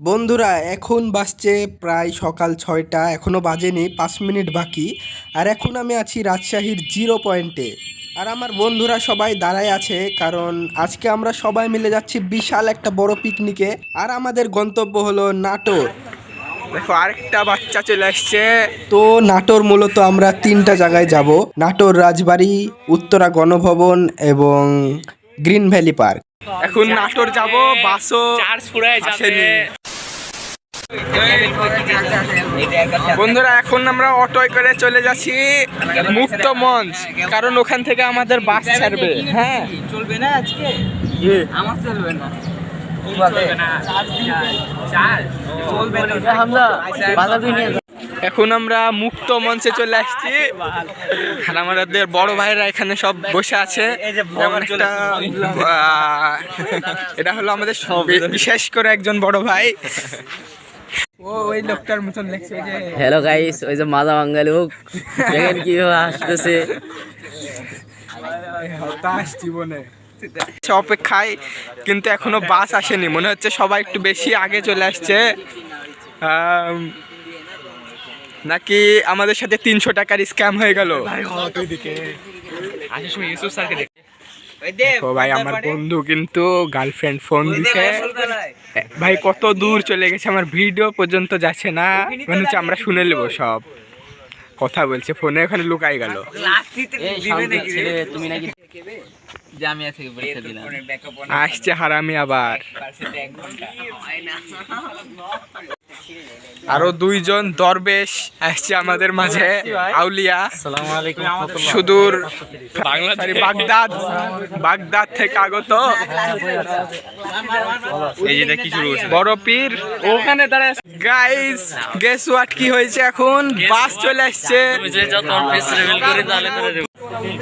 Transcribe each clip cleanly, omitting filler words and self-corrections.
বন্ধুরা এখন বাজছে প্রায় সকাল ৬টা, এখনও বাজেনি, ৫ মিনিট বাকি। আর এখন আমি আছি রাজশাহীর জিরো পয়েন্টে। আর আমার বন্ধুরা সবাই দাঁড়ায় আছে, কারণ আজকে আমরা সবাই মিলে যাচ্ছি বিশাল একটা বড় পিকনিকে। আর আমাদের গন্তব্য হলো নাটোর। দেখো আরেকটা বাচ্চা চলে আসছে। তো নাটোর মূলত আমরা 3টা জায়গায় যাব: নাটোর রাজবাড়ি, উত্তরা গণভবন এবং গ্রিন ভ্যালি পার্ক। এখন নাটোর যাব, বাসও আসেনি। বন্ধুরা এখন আমরা অটোয় করে চলে যাচ্ছি মুক্ত মঞ্চ, কারণ ওখান থেকে আমাদের বাস ছাড়বে। হ্যাঁ চলবে না আজকে, আমার চলবে না। এখন আমরা মুক্ত মঞ্চে চলে আসছি, আর আমাদের বড় ভাইরা এখানে সব বসে আছে। এটা হলো আমাদের বিশেষ করে একজন বড় ভাই। ও ওই লোকটার মতন লাগছে যে হ্যালো গাইস, ওই যে মাজা বাঙালি হোক দেখেন কিভাবে আসতেছে। হতাশ জীবনে অপেক্ষায়, কিন্তু এখনো বাস আসেনি। মনে হচ্ছে সবাই একটু বেশি আগে চলে আসছে, নাকি আমাদের সাথে 300 টাকার স্ক্যাম হয়ে গেল। ও ভাই আমার বন্ধু কিন্তু গার্লফ্রেন্ড ফোন দিছে। ভাই কত দূর চলে গেছে, আমার ভিডিও পর্যন্ত যাচ্ছে না। মনে হচ্ছে আমরা শুনে নেবো, সব কথা বলছে ফোনে, ওখানে লুকাই গেল। তুমি নাকি জামিয়া থেকে পরীক্ষা দিলাম, আসছে হারামি আবার। আরো 2জন দরবেশ আসছে আমাদের মাঝে, আউলিয়া। সুদূর বাগদাদ থেকে আগত বড় পীর ওখানে দাঁড়ায়। গাইস গেস হোয়াট, কি হয়েছে? এখন বাস চলে আসছে।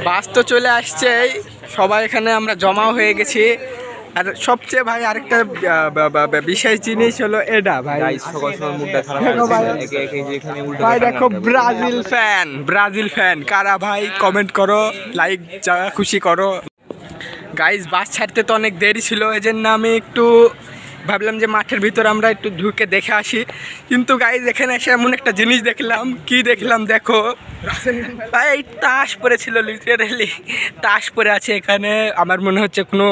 বাস তো চলে আসছে, সবাই এখানে আমরা জমা হয়ে গেছি। আর সবচেয়ে ভাই আরেকটা বিশেষ জিনিস হলো এটা ভাই, ভাই দেখো ব্রাজিল ফ্যান কারা ভাই, কমেন্ট করো, লাইক যা খুশি করো। গাইস বাস ছাড়তে তো অনেক দেরি ছিল, এই জন্য আমি একটু ভাবলাম যে মাঠের ভিতর আমরা একটু ঢুকে দেখে আসি। কিন্তু গাইস এখানে এসে এমন একটা জিনিস দেখলাম। কি দেখলাম দেখো ভাই, তাস পড়েছিল, লিটারালি তাস পড়ে আছে এখানে। আমার মনে হচ্ছে কোনো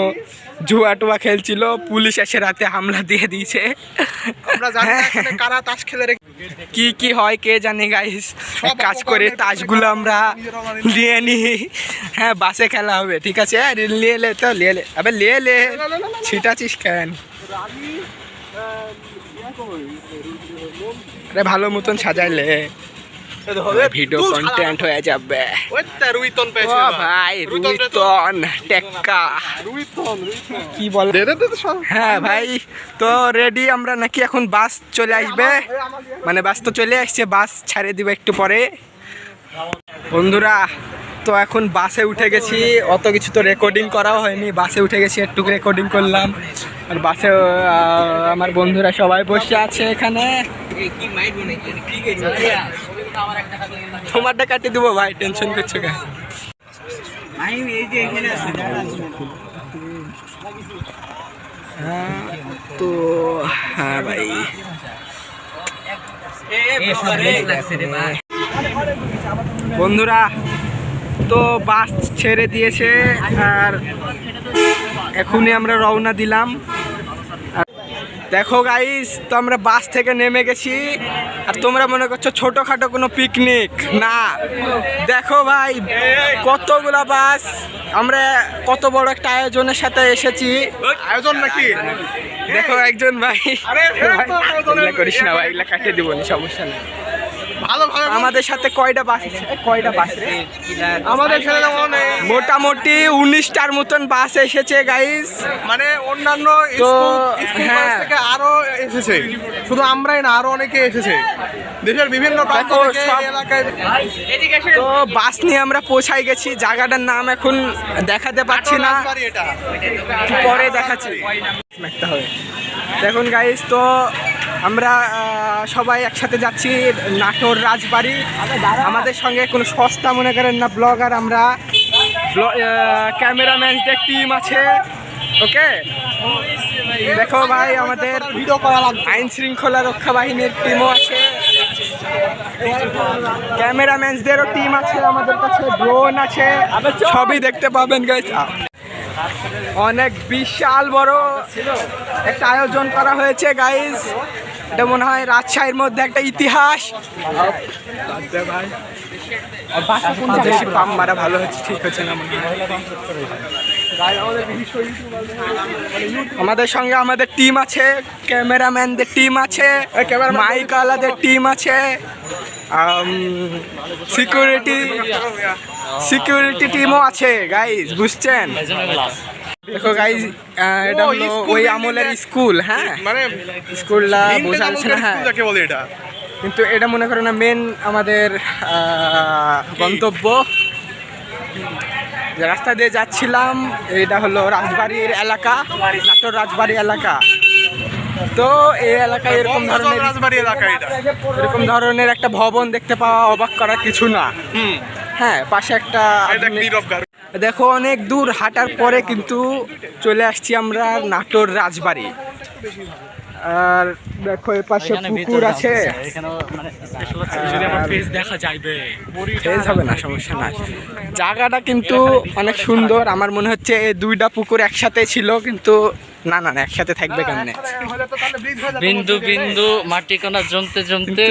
জুয়া টুয়া খেলছিল, পুলিশ এসে রাতে হামলা দিয়ে দিয়েছে। কারা তাস খেলে কি হয় কে জানে। গাইস কাজ করে তাসগুলো আমরা নিয়ে নিই। হ্যাঁ বাসে খেলা হবে, ঠিক আছে লিয়ে লে তো লিয়ে লে, আবে লিয়ে লে, ছিটাছিস কেন? আরে ভালো মতন সাজাইলে ভিডিও কন্টেন্ট হয়ে যাবে। ভাই রুইতন টেক্কা কি বলে? হ্যাঁ ভাই তো রেডি আমরা, নাকি এখন বাস চলে আসবে, মানে বাস তো চলে আসছে, বাস ছাড়ে দিবে একটু পরে। বন্ধুরা তো এখন বাসে উঠে গেছি, অত কিছু তো রেকর্ডিং করাও হয়নি, বাসে উঠে গেছি, একটু রেকর্ডিং করলাম। আর বাসে আমার বন্ধুরা সবাই বসে আছে এখানে। তোমারটা কাটিয়ে দেবো ভাই, টেনশন করছো কেন? তো হ্যাঁ ভাই বন্ধুরা তো বাস ছেড়ে দিয়েছে, আর এখনই আমরা রওনা দিলাম। দেখো গাইস তো আমরা বাস থেকে নেমে গেছি, আর তোমরা মনে করছো ছোটখাটো কোনো পিকনিক না। দেখো ভাই কতগুলা বাস, আমরা কত বড় একটা আয়োজনের সাথে এসেছি। আয়োজন নাকি? দেখো একজন ভাই, করিস না ভাই, এগুলা কাটিয়ে দিব না, সমস্যা নেই। আমাদের সাথে কয়টা বাস আমাদের মোটামুটি 19টার মতন বাস এসেছে গাইস, মানে অন্যান্য থেকে আরো এসেছে, শুধু আমরাই না আরো অনেকে এসেছে দেশের বিভিন্ন এলাকায়। তো বাস নিয়ে আমরা পৌঁছাই গেছি, জায়গাটার নাম এখন দেখাতে পাচ্ছি না, পরে দেখাচ্ছি। দেখুন গাইস তো আমরা সবাই একসাথে যাচ্ছি নাটোর রাজবাড়ি। আমাদের সঙ্গে কোনো সস্তা মনে করেন না ব্লগার, আমরা ক্যামেরাম্যানদের টিম আছে, ওকে। দেখো ভাই আমাদের আইন শৃঙ্খলা রক্ষা বাহিনীর টিমও আছে, ক্যামেরাম্যানদেরও টিম আছে আমাদের কাছে, ড্রোন আছে, সবই দেখতে পাবেন গাইস। অনেক বিশাল বড় একটা আয়োজন করা হয়েছে গাইস, এটা মনে হয় রাজশাহীর মধ্যে একটা ইতিহাস। ভাই পাম মারা ভালো হচ্ছে, ঠিক হচ্ছে না মনে হয়। আমাদের সঙ্গে আমাদের টিম আছে, ক্যামেরাম্যানদের টিম আছে, মাইক আলাদের টিম আছে, সিকিউরিটি টিমও আছে গাইজ, বুঝছেন? দেখো গাইজ, এটা হলো ওই আমলের স্কুল, হ্যাঁ মানে স্কুলটা বোঝা যাচ্ছে না, হ্যাঁ এটা কিন্তু এটা মনে করো না মেন আমাদের গন্তব্য। যে রাস্তা দিয়ে যাচ্ছিলাম এটা হলো রাজবাড়ির এলাকা, নাটোর রাজবাড়ি এলাকা। তো এই এলাকায় এরকম ধরনের রাজবাড়ি এলাকা, এরকম ধরনের একটা ভবন দেখতে পাওয়া অবাক করার কিছু না। হ্যাঁ, পাশে একটা দেখো অনেক দূর হাঁটার পরে কিন্তু চলে আসছি আমরা নাটোর রাজবাড়ি। আর দেখো এর পাশে পুকুর আছে, দেখা যাইবে, ফেজ হবে না, সমস্যা নাই। জায়গাটা কিন্তু অনেক সুন্দর, আমার মনে হচ্ছে এই দুইটা পুকুর একসাথে ছিল, কিন্তু না না একসাথে থাকবে কেমনে? বিন্দু বিন্দু মাটি কণা জমতে জমতে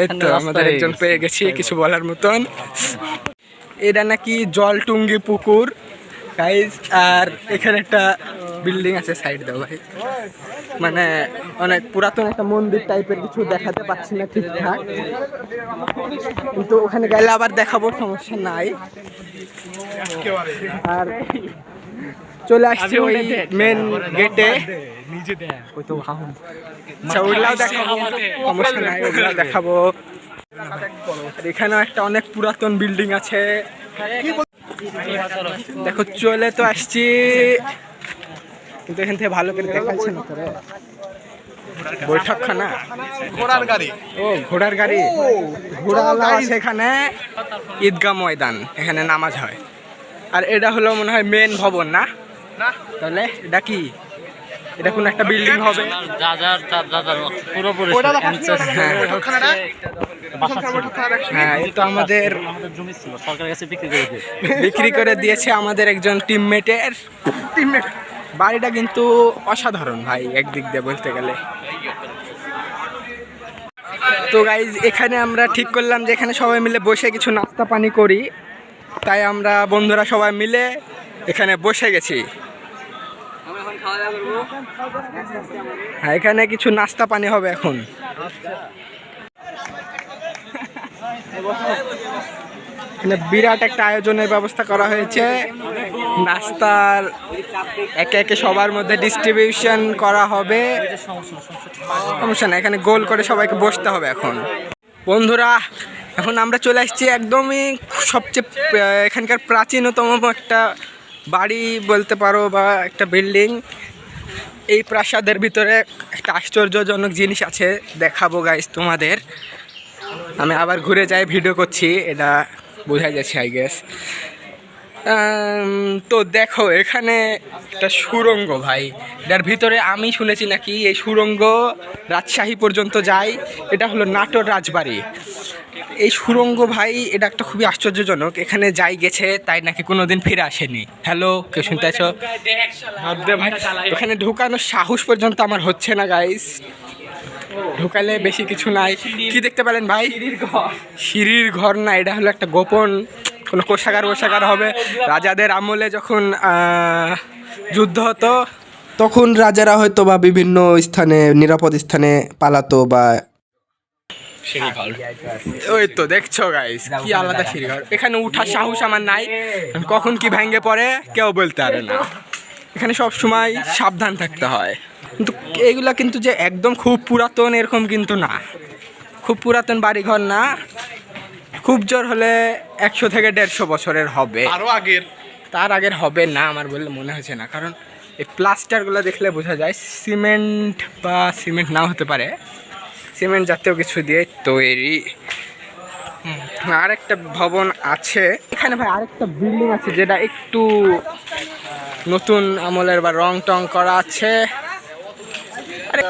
এই তো আমাদের একজন পেয়ে গেছি কিছু বলার মতন। এটা নাকি জলটুঙ্গি পুকুর গাইজ। আর এখানে একটা বিল্ডিং আছে, সাইড দাও ভাই, মানে অনেক পুরাতন একটা মন্দির টাইপের কিছু দেখাতে পাচ্ছি না ঠিকঠাক, কিন্তু ওখানে গেলে আবার দেখাবো, সমস্যা নাই। আর চলে আসছি ওই মেন গেটে, ওগুলাও দেখাবো, সমস্যা নাই, ওগুলাও দেখাবো। এখানেও একটা অনেক পুরাতন বিল্ডিং আছে, দেখো চলে তো আসছি, কিন্তু এখান থেকে ভালো করে দেখাচ্ছে না তোরে। বৈঠকখানা, ঘোড়ার গাড়ি, ও ঘোড়ার গাড়ি, ঘোড়া আছে এখানে। ঈদগাহ ময়দান, এখানে নামাজ হয়। আর এটা হলো মনে হয় মেন ভবন, না তাহলে এটা কি? এটা কোন একটা বিল্ডিং হবে। হ্যাঁ, এই তো আমাদের বিক্রি করে দিয়েছে আমাদের একজন টিমমেটের। বাড়িটা কিন্তু অসাধারণ ভাই, একদিক দিয়ে বলতে গেলে। তো গাইজ, এখানে আমরা ঠিক করলাম যে এখানে সবাই মিলে বসে কিছু নাস্তা পানি করি, তাই আমরা বন্ধুরা সবাই মিলে এখানে বসে গেছি। হ্যাঁ, এখানে কিছু নাস্তা পানি হবে এখন। এখানে বিরাট একটা আয়োজনের ব্যবস্থা করা হয়েছে, নাস্তার একে একে সবার মধ্যে ডিস্ট্রিবিউশন করা হবে, সমস্যা না। এখানে গোল করে সবাইকে বসতে হবে এখন। বন্ধুরা, এখন আমরা চলে আসছি একদমই সবচেয়ে এখানকার প্রাচীনতম একটা বাড়ি বলতে পারো, বা একটা বিল্ডিং। এই প্রাসাদের ভিতরে একটা আশ্চর্যজনক জিনিস আছে, দেখাবো গাইস তোমাদের। আমি আবার ঘুরে যাই ভিডিও করছি, এটা বোঝা যাচ্ছে আই গেস। তো দেখো এখানে একটা সুড়ঙ্গ ভাই, এটার ভিতরে আমি শুনেছি নাকি এই সুড়ঙ্গ রাজশাহী পর্যন্ত যায়। এটা হলো নাটোর রাজবাড়ি। এই সুড়ঙ্গ ভাই, এটা একটা খুবই আশ্চর্যজনক। এখানে যাই গেছে তাই নাকি কোনোদিন ফিরে আসেনি। হ্যালো, কে শুনতে আছো? এখানে ঢুকানোর সাহস পর্যন্ত আমার হচ্ছে না গাইস। ঢুকালে বেশি কিছু নাই। কি দেখতে পেলেন ভাই? সিঁড়ির ঘর না, এটা হলো একটা গোপন কোনো কোষাগার হবে। রাজাদের আমলে যখন যুদ্ধ হতো, তখন রাজারা হয়তো বা বিভিন্ন স্থানে, নিরাপদ স্থানে পালাতো, বা ওই তো দেখছো গাইস, কি আলাদা সিঁড়িঘর। এখানে উঠার সাহস আমার নাই, কখন কি ভেঙে পড়ে কেউ বলতে পারে না। এখানে সব সময় সাবধান থাকতে হয়। কিন্তু এইগুলা কিন্তু যে একদম খুব পুরাতন এরকম কিন্তু না, খুব পুরাতন বাড়িঘর না। খুব জোর হলে 100 থেকে 150 বছরের হবে, আরও আগের, তার আগের হবে না আমার বললে মনে হচ্ছে না। কারণ এই প্লাস্টারগুলো দেখলে বোঝা যায় সিমেন্ট, বা সিমেন্ট নাও হতে পারে, সিমেন্ট জাতীয় কিছু দিয়ে তৈরি। আরেকটা ভবন আছে এখানে ভাই, আরেকটা বিল্ডিং আছে যেটা একটু নতুন আমলের বা রং টং করা আছে। আরে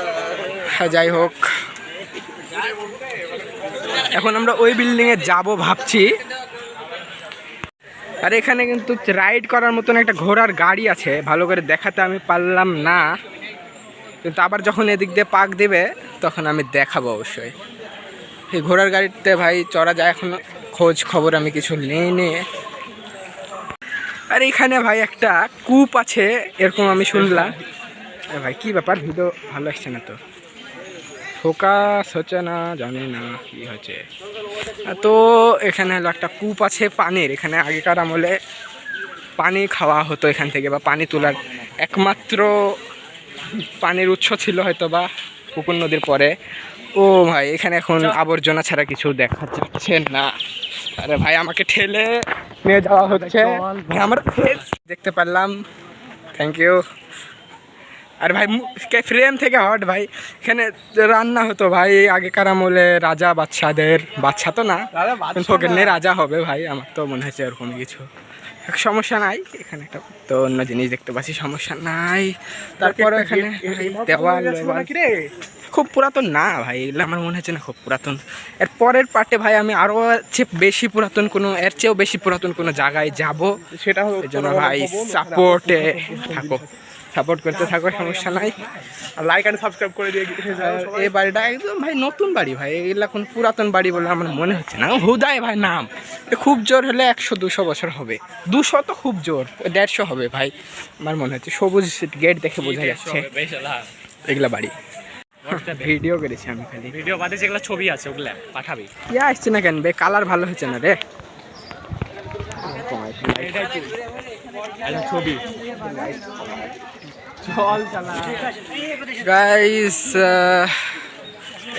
যাই হোক, এখন আমরা ওই বিল্ডিংয়ে যাব ভাবছি। আর এখানে কিন্তু রাইড করার মতন একটা ঘোড়ার গাড়ি আছে, ভালো করে দেখাতে আমি পারলাম না, কিন্তু আবার যখন এদিক দিয়ে পাক দেবে তখন আমি দেখাবো অবশ্যই। এই ঘোড়ার গাড়িতে ভাই চড়া যায়, এখন খোঁজ খবর আমি কিছু নেই। আর এখানে ভাই একটা কূপ আছে এরকম আমি শুনলাম। ভাই কি ব্যাপার, ভিডিও ভালো আসছে না তো, ফোকাস হচ্ছে না, জানি না কি হচ্ছে। তো এখানে হলো একটা কূপ আছে পানির, এখানে আগেকার আমলে পানি খাওয়া হতো এখান থেকে, বা পানি তোলার একমাত্র পানির উৎস ছিল হয়তো বা পুকুর নদীর পরে। ও ভাই এখানে এখন আবর্জনা ছাড়া কিছু দেখা যাচ্ছে না। আরে ভাই আমাকে ঠেলে নিয়ে যাওয়া হচ্ছে, ভাই আমার ফেস দেখতে পারলাম, থ্যাংক ইউ। আর ভাই ফ্রেম থেকে হট ভাই, এখানে রান্না হতো ভাই আগেকার আমলে, রাজা বাচ্চাদের, বাচ্চা তো না ফকিরনে রাজা হবে ভাই, আমার তো মনে হচ্ছে এরকম কিছু। সমস্যা নাই, এখানে একটা তো অন্য জিনিস দেখতে পাচ্ছি, সমস্যা নাই। তারপরে এখানে দেওয়াল খুব পুরাতন না ভাই, এগুলো আমার মনে হচ্ছে না খুব পুরাতন। এর পরের পার্টে ভাই আমি আরও বেশি পুরাতন কোনো, এর চেয়েও বেশি পুরাতন কোনো জায়গায় যাব, সেটা এর জন্য ভাই সাপোর্টে থাকো, সাপোর্ট করতে থাকো, সমস্যা নাই। আর লাইক অ্যান্ড সাবস্ক্রাইব করে দিয়ে এই বাড়িটা একদম ভাই নতুন বাড়ি ভাই, এগুলো এখন পুরাতন বাড়ি বলে আমার মনে হচ্ছে না। হুদায় ভাই নাম, খুব জোর হলে 100-200 বছর হবে, 200 তো খুব জোর, 150 হবে ভাই আমার মনে হচ্ছে। সবুজ গেট দেখে বোঝা যাচ্ছে এগুলা বাড়ি। ভিডিও করেছি আমি, খালি ভিডিও বাদে যেগুলো ছবি আছে ওগুলা পাঠাবি। কি আসছে না কেন বে, কালার ভালো হচ্ছে না রে ছবি গাইস।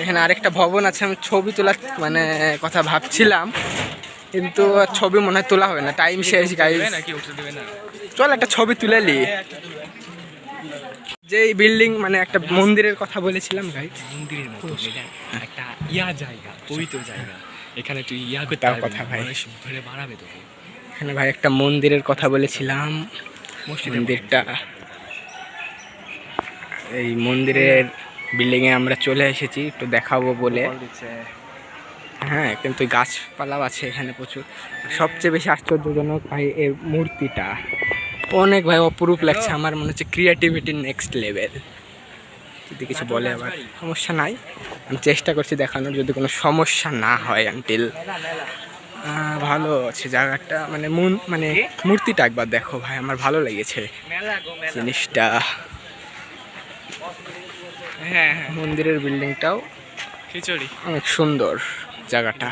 এখানে আরেকটা ভবন আছে, আমি ছবি তোলার মানে কথা ভাবছিলাম, কিন্তু ছবি মনে হয় তোলা হবে না, টাইম শেষ গাইস। চল একটা ছবি তুলে নি। যে বিল্ডিং মানে একটা মন্দিরের কথা বলেছিলাম ভাই, মন্দিরের মতো একটা জায়গা, পবিত্র জায়গা, এখানে তুই করতে তার কথা ভাই, ধরে বাড়াবে তোকে। এখানে ভাই একটা মন্দিরের কথা বলেছিলাম, মন্দিরটা, এই মন্দিরের বিল্ডিংয়ে আমরা চলে এসেছি একটু দেখাবো বলে। হ্যাঁ, কিন্তু গাছপালাও আছে এখানে প্রচুর। সবচেয়ে বেশি আশ্চর্যজনক ভাই এর মূর্তিটা, অনেক ভাই অপরূপ লাগছে, আমার মনে হচ্ছে ক্রিয়েটিভিটির নেক্সট লেভেল। যদি কিছু বলে আবার সমস্যা নাই, আমি চেষ্টা করছি দেখানোর, যদি কোনো সমস্যা না হয় আনটিল। ভালো আছে জায়গাটা, মানে মানে মূর্তিটা একবার দেখো ভাই, আমার ভালো লেগেছে জিনিসটা। হ্যাঁ, মন্দিরের বিল্ডিংটাও খিচুড়ি অনেক সুন্দর জায়গাটা।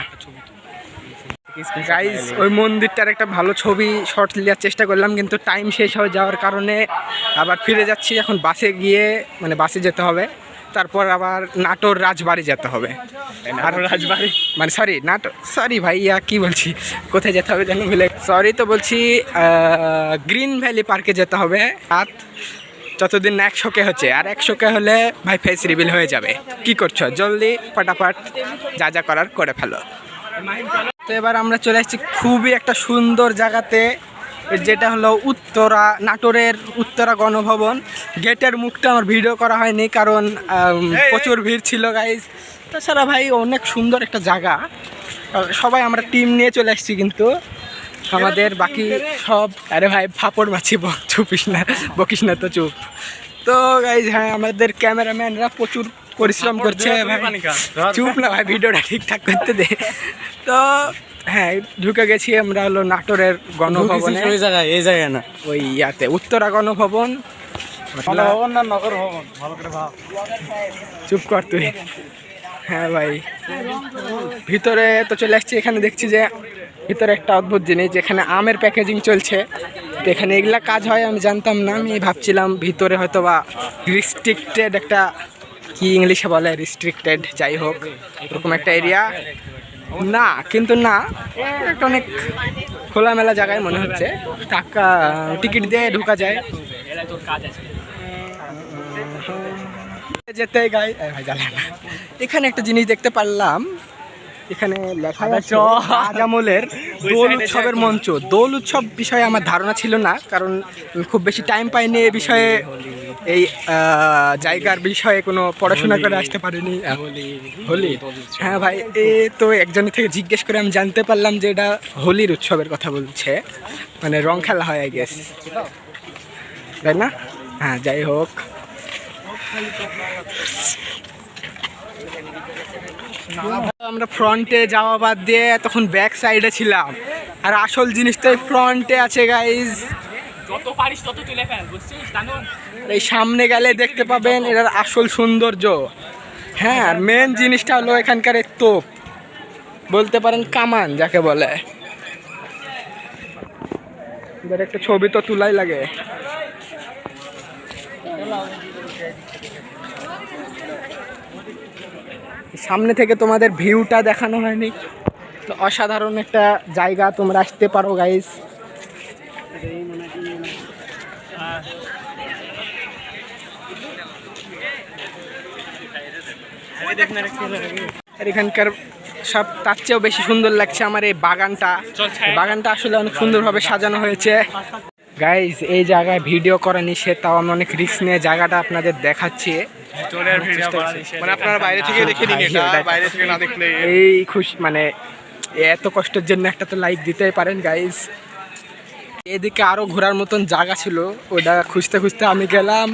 গাইস ওই মন্দিরটার একটা ভালো ছবি শর্ট নেওয়ার চেষ্টা করলাম, কিন্তু টাইম শেষ হয়ে যাওয়ার কারণে আবার ফিরে যাচ্ছি। এখন বাসে গিয়ে মানে বাসে যেতে হবে, তারপর আবার নাটোর রাজবাড়ি যেতে হবে। আর রাজবাড়ি মানে সরি ভাই, কি বলছি, কোথায় যেতে হবে জানো ভুলে, সরি তো বলছি, গ্রিন ভ্যালি পার্কে যেতে হবে। রাত যতদিন না 100K হচ্ছে, আর 100K হলে ভাই ফেস রিভিল হয়ে যাবে। কি করছো, জলদি ফটাফট যা যা করার করে ফেলো। তো এবার আমরা চলে এসেছি খুবই একটা সুন্দর জায়গাতে, যেটা হলো উত্তরা, নাটোরের উত্তরা গণভবন। গেটের মুখটা আমার ভিডিও করা হয়নি কারণ প্রচুর ভিড় ছিল গাইজ। তাছাড়া ভাই অনেক সুন্দর একটা জায়গা, সবাই আমরা টিম নিয়ে চলে এসেছি, কিন্তু আমাদের বাকি সব, আরে ভাই ফাপড় মাছি, বকিস না তো চুপ। তো গাইজ হ্যাঁ, আমাদের ক্যামেরাম্যানরা প্রচুর পরিশ্রম করছে ভাই, চুপ না ভাই, ভিডিওটা ঠিকঠাক করতে দে। তো হ্যাঁ, ঢুকে গেছি আমরা হলো নাটোরের গণভবনে, ওই জায়গায়, এই জায়গায় না, ওই ইয়াতে উত্তরা গণভবন। ভবন না নগর ভবন, ভালো করে ভাব। চুপ কর তুই। হ্যাঁ ভাই, ভিতরে তো চলে আসছি। এখানে দেখছি যে ভিতরে একটা অদ্ভুত জিনিস, যেখানে আমের প্যাকেজিং চলছে। তো এখানে এগুলা কাজ হয় আমি জানতাম না, আমি ভাবছিলাম ভিতরে হয়তো বা রিস্ট্রিক্টেড একটা, কি ইংলিশে বলে রিস্ট্রিক্টেড, যাই হোক এরকম একটা এরিয়া না, কিন্তু না, একটা অনেক খোলামেলা জায়গায় মনে হচ্ছে, টাকা টিকিট দিয়ে ঢোকা যায়। যেতে গাই ভাই জ্বালা না। এখানে একটা জিনিস দেখতে পারলাম, এখানে লেখা আছে রাজ আমলের দোল উৎসবের মঞ্চ। দোল উৎসব বিষয়ে আমার ধারণা ছিল না, কারণ আমি খুব বেশি টাইম পাইনি এই বিষয়ে, এই জায়গার বিষয়ে কোনো পড়াশোনা করে আসতে পারিনি। হোলি, হ্যাঁ ভাই, তো একজনের থেকে জিজ্ঞেস করে আমি জানতে পারলাম যে এটা হোলির উৎসবের কথা বলছে, মানে রং খেলা হয় আই গেস, তাই না? হ্যাঁ, যাই হোক, আমরা ফ্রন্টে যাওয়া বাদ দিয়ে তখন ব্যাক সাইডে ছিলাম, আর আসল জিনিস তো এই ফ্রন্টে আছে গাইজ। যত পারিস তত তুলে ফেল, বুঝছিস? জানো, এই সামনে গেলে দেখতে পাবেন এটার আসল সৌন্দর্য। হ্যাঁ, আর মেন জিনিসটা হলো এখানকার এই তোপ, বলতে পারেন কামান যাকে বলে। এবার একটা ছবি তো তুলাই লাগে। সামনে থেকে তোমাদের ভিউটা দেখানো হয়নি, তো অসাধারণ একটা জায়গা, তোমরা আসতে পারো গাইস। আর এখানকার সব তার চেয়েও বেশি সুন্দর লাগছে আমার এই বাগানটা। বাগানটা আসলে অনেক সুন্দরভাবে সাজানো হয়েছে গাইস। এই জায়গায় ভিডিও করা নিষেধ, তাও আমি অনেক রিস্ক নিয়ে জায়গাটা আপনাদের দেখাচ্ছি। মানে আপনারা বাইরে থেকে দেখে নিন, এটা বাইরে থেকে না দেখলে এই খুশি, মানে এত কষ্টের জন্য একটা তো লাইক দিতেই পারেন গাইস। এদিকে আরো ঘোরার মতন জায়গা ছিল, ওটা খুঁজতে খুঁজতে আমি গেলাম,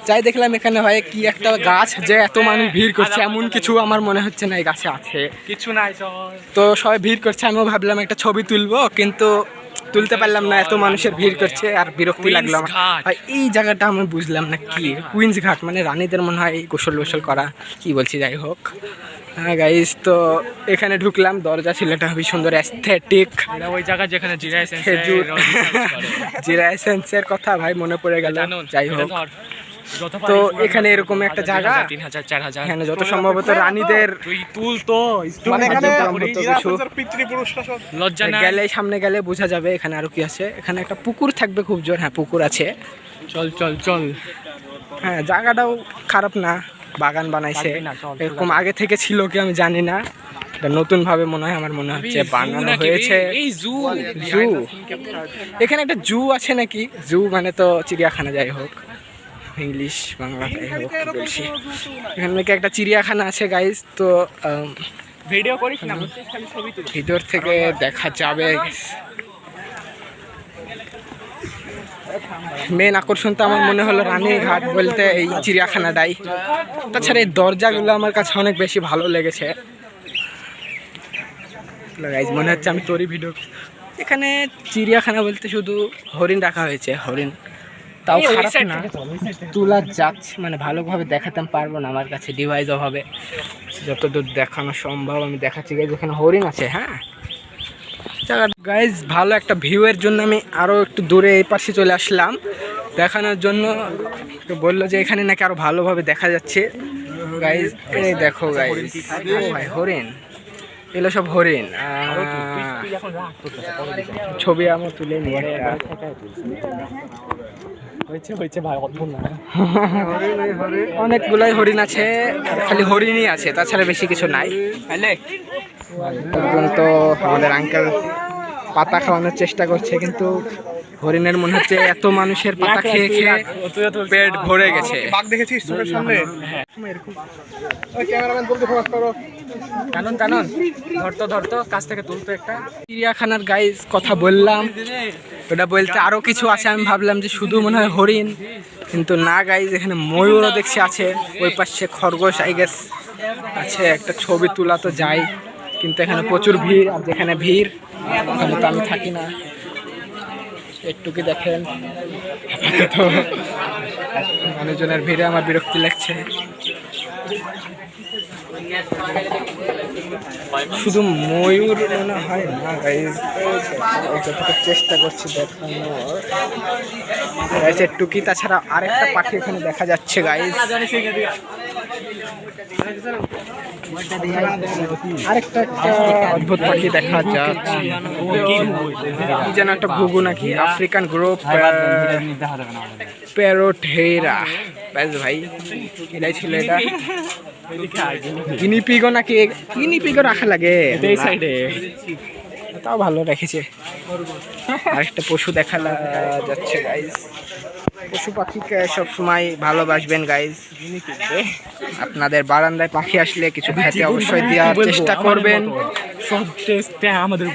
যাই দেখলাম এখানে হয় কি একটা গাছ, যে এত মানুষ ভিড় করছে এমন কিছু আমার মনে হচ্ছে না এই গাছে আছে, কিছু নাই। তো সবাই ভিড় করছে, আমিও ভাবলাম একটা ছবি তুলবো, কিন্তু তুলতে পারলাম না, এত মানুষের ভিড় করছে আর বিরক্তি লাগলো আমার। আর এই জায়গাটা আমি বুঝলাম না কি, কুইন্স ঘাট মানে রানীদের মনে হয় গোসল গোসল করা, কি বলছি, যাই হোক। হ্যাঁ গাইস, তো এখানে ঢুকলাম, দরজা ছিল একটা খুবই সুন্দর অ্যাস্থেটিক, ওই জায়গা যেখানে খেজুর জিরা এসেন্সের কথা ভাই মনে পড়ে গেল। যাই হোক, তো এখানে এরকম একটা জায়গা, 3000 4000 এখানে যত সম্ভবত রানীদের তুই তুল তো, মানে এখানে কিছু পিতৃপুরুষরা সব লজ্জা নাই। গেলে সামনে গেলে বোঝা যাবে এখানে আরো কি আছে। এখানে একটা পুকুর থাকবে খুব জোর, হ্যাঁ পুকুর আছে। চল চল চল, হ্যাঁ জায়গাটাও খারাপ না, বাগান বানাইছে, এরকম আগে থেকে ছিল কি আমি জানি না, এটা নতুন ভাবে মনে হয়, আমার মনে হচ্ছে বানানো হয়েছে। এই জু, জু, এখানে একটা জু আছে নাকি, জু মানে তো চিড়িয়াখানা, যাই হোক ইংলিশ বাংলা যাই হোক বলছি, এখানে নাকি একটা চিড়িয়াখানা আছে গাইজ। তো ভিডিও করিস না, খালি ছবি তুল। ভিতর থেকে দেখা যাবে। মেন আকর্ষণ তো আমার মনে হলো রানীঘাট বলতে এই চিড়িয়াখানাটাই, তাছাড়া এই দরজাগুলো আমার কাছে অনেক বেশি ভালো লেগেছে গাইজ, মনে হচ্ছে আমি তোরই ভিডিও। এখানে চিড়িয়াখানা বলতে শুধু হরিণ রাখা হয়েছে, হরিণ তাও খারাপ না, তোলা যাচ্ছে, মানে ভালোভাবে দেখাতে পারবো না, আমার কাছে ডিভাইস অভাবে যতদূর দেখানো সম্ভব আমি দেখাচ্ছি গাইজ। এখানে হরিণ আছে, হ্যাঁ গাইজ, ভালো একটা ভিউয়ের জন্য আমি আরও একটু দূরে এই পাশে চলে আসলাম দেখানোর জন্য। তো বললো যে এখানে নাকি আরও ভালোভাবে দেখা যাচ্ছে গাইজ। এই দেখো গাইজ, ভাই হরিণ, এগুলো সব হরিণ। ছবি আমার তুলে নিয়ে অনেকগুলাই হরিণ আছে, খালি হরিণই আছে, তাছাড়া বেশি কিছু নাই। তো আমাদের আঙ্কেল পাতা খাওয়ানোর চেষ্টা করছে, কিন্তু হরিণের মনে হচ্ছে এত মানুষের পাতা খেয়ে খেয়ে পেট ভরে গেছে। বাঘ দেখেছিস চোখের সামনে? ওই ক্যামেরাম্যান জলদি ফোকাস করো। কানন কানন, ধরতো কাছ থেকে তুলতো একটা। চিড়িয়াখানার গাইজ কথা বললাম, ওটা বলতে আরো কিছু আছে, আমি ভাবলাম যে শুধু মনে হয় হরিণ, কিন্তু না গাইজ, এখানে ময়ূরও দেখছি আছে, ওই পাশে খরগোশ আই গেস আছে। একটা ছবি তোলা তো যায়, কিন্তু এখানে প্রচুর ভিড়, আর যেখানে ভিড় ওখানে তো আমি থাকি না। একটু কি দেখেন, তো মানুষজনের ভিড়ে আমার বিরক্তি লাগছে। শুধু ময়ূর মনে হয় না গাইজ, যতটুকু চেষ্টা করছি দেখানোর একটু কি, তাছাড়া আরেকটা পাখি এখানে দেখা যাচ্ছে গাইজ। আরেকটা অদ্ভুত পাখি দেখা যাচ্ছে, কি যেন একটা ঘুঘু নাকি, আফ্রিকান গ্রোপ প্যারোটেরা। ব্যাস ভাই, এটাই ছিল এটা। গিনিপিগও নাকি, গিনিপিগও রাখা লাগে এই সাইডে, তাও ভালো রেখেছে। আরেকটা পশু দেখা যাচ্ছে গাইজ। পশু পাখিকে সবসময় ভালোবাসবেন গাইজ। আপনাদের বারান্দায় পাখি আসলে কিছু খেতে অবশ্যই দেওয়ার চেষ্টা করবেন। আমাদের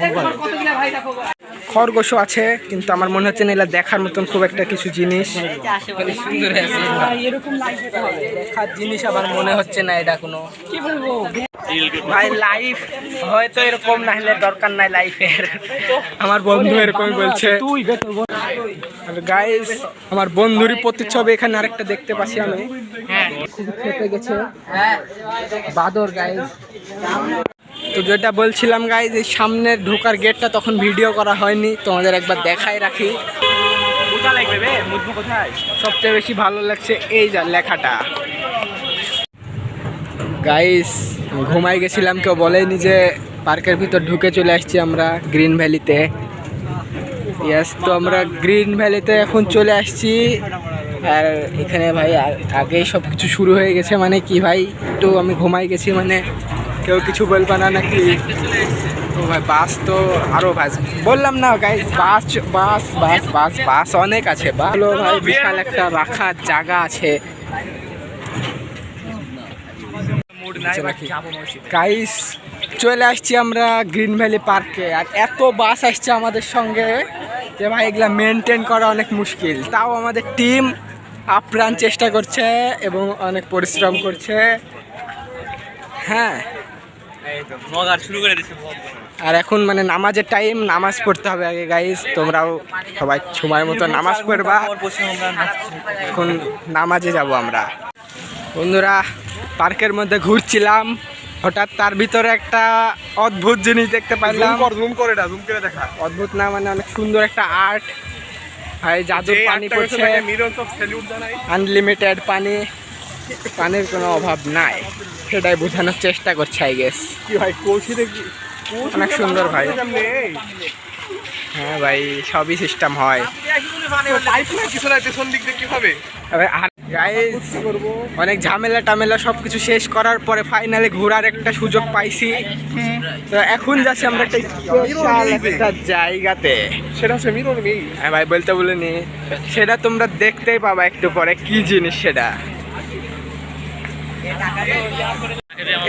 খরগোশও আছে, কিন্তু আমার মনে হচ্ছে না এগুলা দেখার মতন খুব একটা কিছু জিনিস। দেখার জিনিস আমার মনে হচ্ছে না এটা কোনো। ভাই লাইফ হয়তো এরকম না হলে দরকার নাই লাইফের। আমার বন্ধু এরকমই বলছে। গাইস, আমার বন্ধুরই প্রতিচ্ছবি এখানে আরেকটা দেখতে পাচ্ছি আমি। খুব খেপে গেছে বাদর গাইস। তো যেটা বলছিলাম গাইস, এই সামনের ঢোকার গেটটা তখন ভিডিও করা হয়নি, তোমাদের একবার দেখাই রাখি। সবচেয়ে বেশি ভালো লাগছে এই যা লেখাটা। গাইস, ঘুমাই গেছিলাম, কেউ বলেনি যে পার্কের ভিতর ঢুকে চলে আসছি আমরা গ্রিন ভ্যালিতে। ইয়াস, তো আমরা গ্রিন ভ্যালিতে এখন চলে আসছি। আর এখানে ভাই আগেই সব কিছু শুরু হয়ে গেছে। মানে কি ভাই, একটু আমি ঘুমাই গেছি, মানে কেউ কিছু বলবে না নাকি? তো ভাই বাস তো আরও বাস, বললাম না গাইস, বাস বাস বাস বাস বাস অনেক আছে। ভালো ভাই, বিশাল একটা রাখার জায়গা আছে। গাইস, চলে আসছি আমরা গ্রিন ভ্যালি পার্কে। আর এত বাস আসছে আমাদের সঙ্গে যে ভাই এগুলা মেনটেন করা অনেক মুশকিল। তাও আমাদের টিম আপ্রাণ চেষ্টা করছে এবং অনেক পরিশ্রম করছে। হ্যাঁ, আর এখন মানে নামাজের টাইম, নামাজ পড়তে হবে আগে গাইস। তোমরাও সবাই সময় মতো নামাজ পড়বা। এখন নামাজে যাব আমরা। বন্ধুরা, পার্কের মধ্যে ঘুরছিলাম, হঠাৎ তার ভিতরে একটা অদ্ভুত জিনিস দেখতে পাইলাম। জুম করে দেখা। অদ্ভুত না, মানে অনেক সুন্দর একটা আর্ট। ভাই জাদুর পানি পড়ছে, আনলিমিটেড পানি, পানির কোনো অভাব নাই, সেটাই বোঝানোর চেষ্টা করছে আই গেস। কি ভাই, কলসি দেখি অনেক সুন্দর ভাই। হ্যাঁ ভাই, সবই সিস্টেম হয়। অনেক ঝামেলা টামেলা সবকিছু শেষ করার পরে ফাইনালি ঘোরার একটা সুযোগ পাইছি। তো এখন যাচ্ছি আমরা একটা স্পেশাল একটা জায়গাতে। সেটা হচ্ছে মিরর নেই। হ্যাঁ ভাই, বলতে বলিনি, সেটা তোমরা দেখতেই পাবা একটু পরে কি জিনিস সেটা।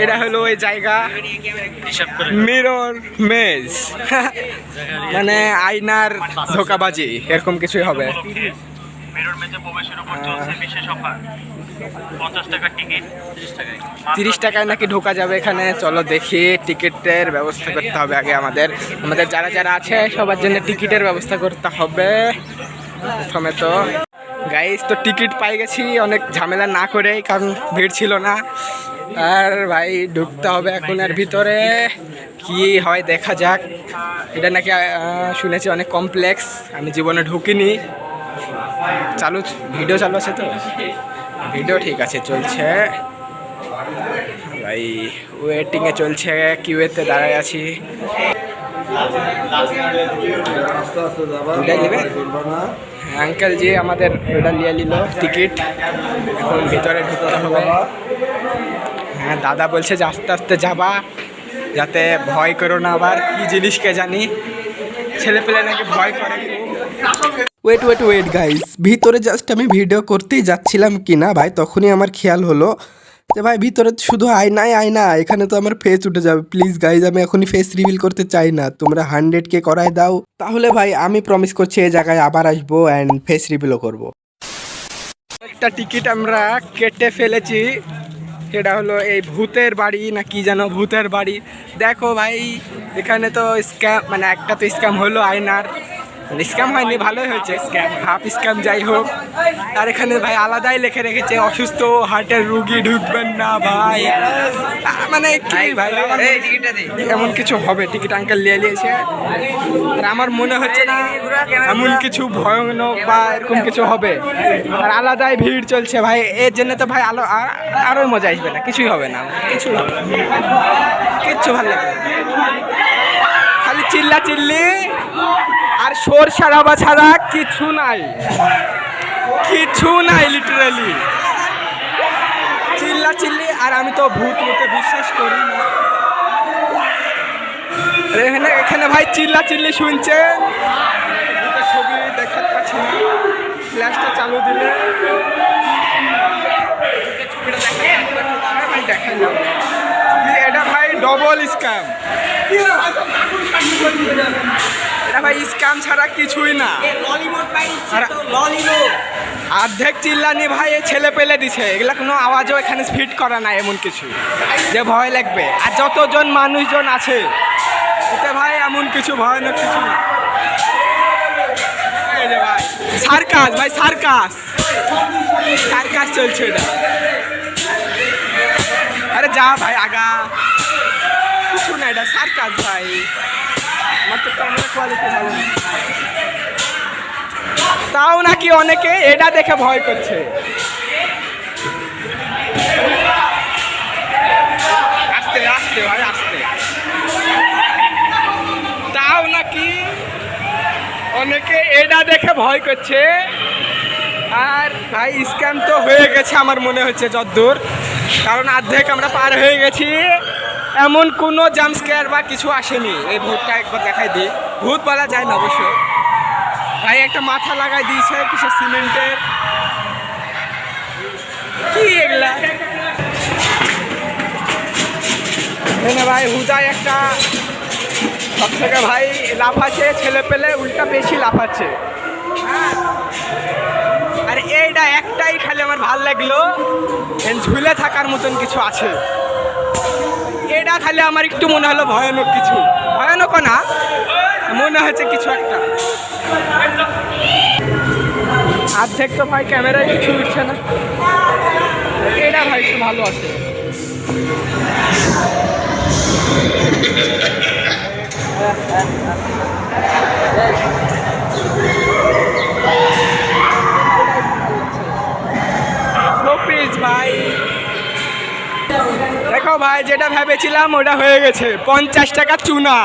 এটা হলো ওই জায়গা, মিরর মেজ, মানে আয়নার ধোকাবাজি, এরকম কিছুই হবে। 30 টাকায় নাকি ঢোকা যাবে এখানে। চলো দেখি, টিকিটের ব্যবস্থা করতে হবে আগে আমাদের। যারা যারা আছে সবার জন্য টিকিটের ব্যবস্থা করতে হবে প্রথমে। তো গাইস, তো টিকিট পাই গেছি অনেক ঝামেলা না করেই, কারণ ভিড় ছিল না। আর ভাই ঢুকতে হবে এখন এর ভিতরে, কি হয় দেখা যাক। এটা নাকি শুনেছি অনেক কমপ্লেক্স, আমি জীবনে ঢুকিনি। ভিডিও চালু আছে তো? ভিডিও ঠিক আছে, চলছে ভাই। ওয়েটিংয়ে চলছে, কিউএতে দাঁড়ায় আছি। আঙ্কেল জি আমাদের ওটা নিয়ে নিল টিকিট, এখন ভিতরে ঢুকতে হবে। হ্যাঁ, দাদা বলছে যে আস্তে আস্তে যাবা, যাতে ভয় করো না। আবার কি জিনিসকে জানি, ছেলে পেলে নাকি ভয় করে। ওয়েট গাইস, ভিতরে জাস্ট আমি ভিডিও করতেই যাচ্ছিলাম কিনা ভাই, তখনই আমার খেয়াল হলো যে ভাই ভিতরে শুধু আয়না, এখানে তো আমার ফেস উঠে যাবে। প্লিজ গাইজ, আমি এখনই ফেস রিভিল করতে চাই না, তোমরা 100K করাই দাও, তাহলে ভাই আমি প্রমিস করছি এই জায়গায় আবার আসবো অ্যান্ড ফেস রিভিলও করবো। একটা টিকিট আমরা কেটে ফেলেছি, সেটা হলো এই ভূতের বাড়ি না কি যেন, ভূতের বাড়ি। দেখো ভাই, এখানে তো স্ক্যাম, মানে একটা তো স্ক্যাম হলো আয়নার, স্ক্যাম হয়নি, ভালোই হয়েছে, স্ক্যাম হাফ স্ক্যাম যাই হোক। আর এখানে ভাই আলাদাই লিখে রেখেছে অসুস্থ হার্টের রুগী ঢুকবেন না ভাই। মানে কি ভাই এমন কিছু হবে, টিকিট আঙ্কেল নিয়ে নিয়েছে। আর আমার মনে হচ্ছে না এমন কিছু ভয়ানক বা এরকম কিছু হবে। আর আলাদাই ভিড় চলছে ভাই, এর জন্য তো ভাই আরোই মজা আসবে না, কিছুই হবে না, কিছুই হবে না, কিচ্ছু ভালো লাগবে না। খালি চিল্লা চিল্লি আর শোর সারাবা ছাড়া কিছু নাই, কিছু নাই, লিটারালি চিল্লা চিল্লি। আর আমি তো ভূত মতে বিশ্বাস করি না। এখানে এখানে ভাই চিল্লা চিল্লি শুনছেন, ছবি দেখাতে পাচ্ছি না, ফ্ল্যাশটা চালু দিলে দেখেন এটা ভাই ডবল স্ক্যাম, এটা ভাই স্ক্যাম ছাড়া কিছুই না। অর্ধেক চিল্লানি ভাই ছেলে পেলে দিছে, এগুলা কোনো আওয়াজও এখানে ফিট করা নাই এমন কিছু যে ভয় লাগবে। আর যতজন মানুষজন আছে এতে ভাই এমন কিছু ভয়ানক কিছু না। এই যে ভাই সার্কাস, ভাই সার্কাস, সার্কাস চলছে এটা। আরে যা ভাই আগা, কিছু না, এটা সার্কাস ভাই। আমার তো ক্যামেরা কোয়ালিটি ভালো না, তাও নাকি অনেকে এটা দেখে ভয় করছে। আস্তে আস্তে ভাই আস্তে, তাও নাকি অনেকে এটা দেখে ভয় করছে। আর ভাই স্ক্যাম তো হয়ে গেছে আমার মনে হচ্ছে যতদূর, কারণ অর্ধেক আমরা পার হয়ে গেছি, এমন কোনো জাম্প স্কেয়ার বা কিছু আসেনি। এই ভূতটা একবার দেখাই দিই, ভূত বলা যায় না অবশ্য ভাই, একটা মাথা লাগাই দিয়েছে কিছু সিমেন্টের, কি এগুলা ভাই। হুদায় একটা সব থেকে ভাই লাফাচ্ছে, ছেলে পেলে উল্টা বেশি লাফাচ্ছে। হ্যাঁ, আর এইটা একটাই খালি আমার ভাল লাগলো, ঝুলে থাকার মতন কিছু আছে, এটা খালি আমার একটু মনে হলো ভয়ানক কিছু, ভয়ানক না মনে হচ্ছে কিছু একটা। অর্ধেক তো ভাই ক্যামেরায় কিছু উঠছে না, এটা ভাই একটু ভালো আছে। ভাই দেখো ভাই, যেটা ভেবেছিলাম ওটা হয়ে গেছে। 50 টাকা চুনা,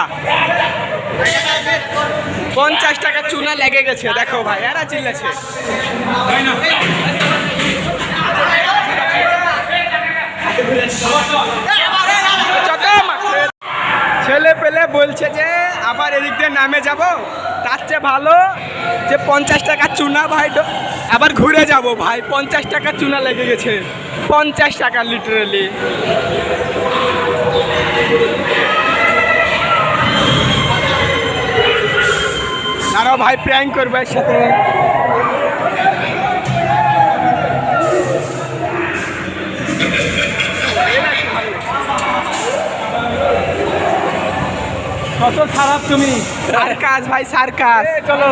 50 টাকা চুনা লেগে গেছে। দেখো ভাই এরা চিল্লাছে, ছেলে পেলে বলছে যে আবার এদিক দিয়ে নামে যাব, তার চেয়ে ভালো যে 50 টাকা চুনা ভাই আবার ঘুরে যাব ভাই। 50 টাকা চুনা লেগে গেছে, 50 টাকা লিটারালি। আরো ভাই প্র্যাঙ্ক করবে এর সাথে। কত খারাপ তুমি, সার্কাস ভাই সার্কাস। চলো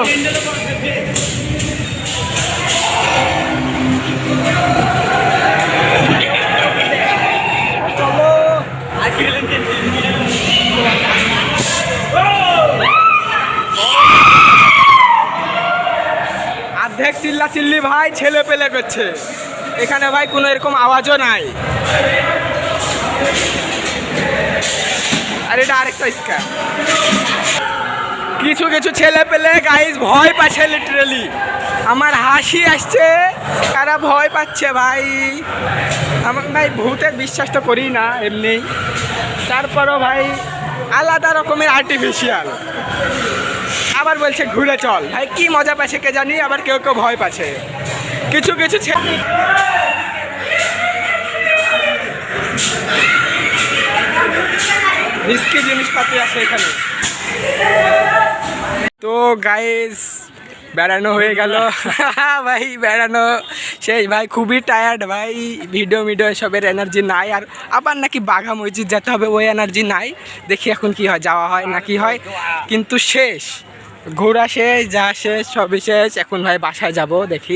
অর্ধেক চিল্লা চিল্লি ভাই ছেলে পেলে করছে, এখানে ভাই কোনো এরকম আওয়াজও নাই। আর এটা আরেকটা স্ক্যাম। কিছু কিছু ছেলে পেলে গাইজ ভয় পাচ্ছে লিটারালি, আমার হাসি আসছে, তারা ভয় পাচ্ছে ভাই। আমার ভাই ভূতের বিশ্বাস তো করি না এমনি, তারপরও ভাই আলাদা রকমের আর্টিফিশিয়াল। আবার বলছে ঘুরে চল, ভাই কি মজা পাচ্ছে কে জানি, আবার কেউ কেউ ভয় পাচ্ছে। কিছু কিছু ছেলে রিস্কি জিনিসপাতি আছে এখানে। তো গাইস বেড়ানো হয়ে গেল ভাই, বেড়ানো সেই ভাই, খুবই টায়ার্ড ভাই, ভিডিও এসবের এনার্জি নাই। আর আবার নাকি বাঘা মসজিদ যেতে হবে, ওই এনার্জি নাই। দেখি এখন কি হয়, যাওয়া হয় না কি হয়, কিন্তু শেষ ঘোরা শেষ, যা শেষ, সবই শেষ। এখন ভাই বাসায় যাব দেখি,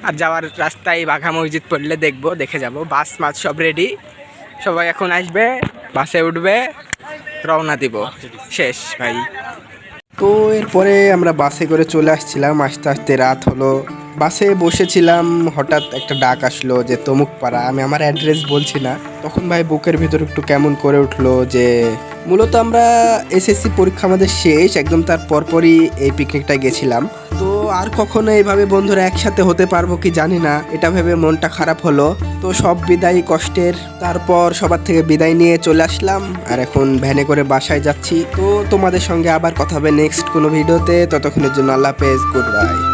আর যাওয়ার রাস্তায় বাঘা মসজিদ পড়লে দেখবো, দেখে যাব। বাস মাছ সব রেডি, সবাই এখন আসবে, বাসে উঠবে, রওনা দিব। শেষ ভাই। তো এরপরে আমরা বাসে করে চলে আসছিলাম, আস্তে আস্তে রাত হলো। বাসে বসেছিলাম, হঠাৎ একটা ডাক আসলো যে তমুক পাড়া। আমি আমার অ্যাড্রেস বলছি না। তখন ভাই বুকের ভিতর একটু কেমন করে উঠলো যে মূলত আমরা এসএসসি পরীক্ষা আমাদের শেষ, একদম তার পরপরই এই পিকনিকটা গেছিলাম। তো আর কখনো এইভাবে বন্ধুরা একসাথে হতে পারবো কি জানি না, এটা ভেবে মনটা খারাপ হলো। তো সব বিদায় কষ্টের, তারপর সবার থেকে বিদায় নিয়ে চলে আসলাম, আর এখন ভ্যানে করে বাসায় যাচ্ছি। তো তোমাদের সঙ্গে আবার কথা হবে নেক্সট কোনো ভিডিওতে। ততক্ষণের জন্য আল্লাহ হাফেজ, গুড বাই।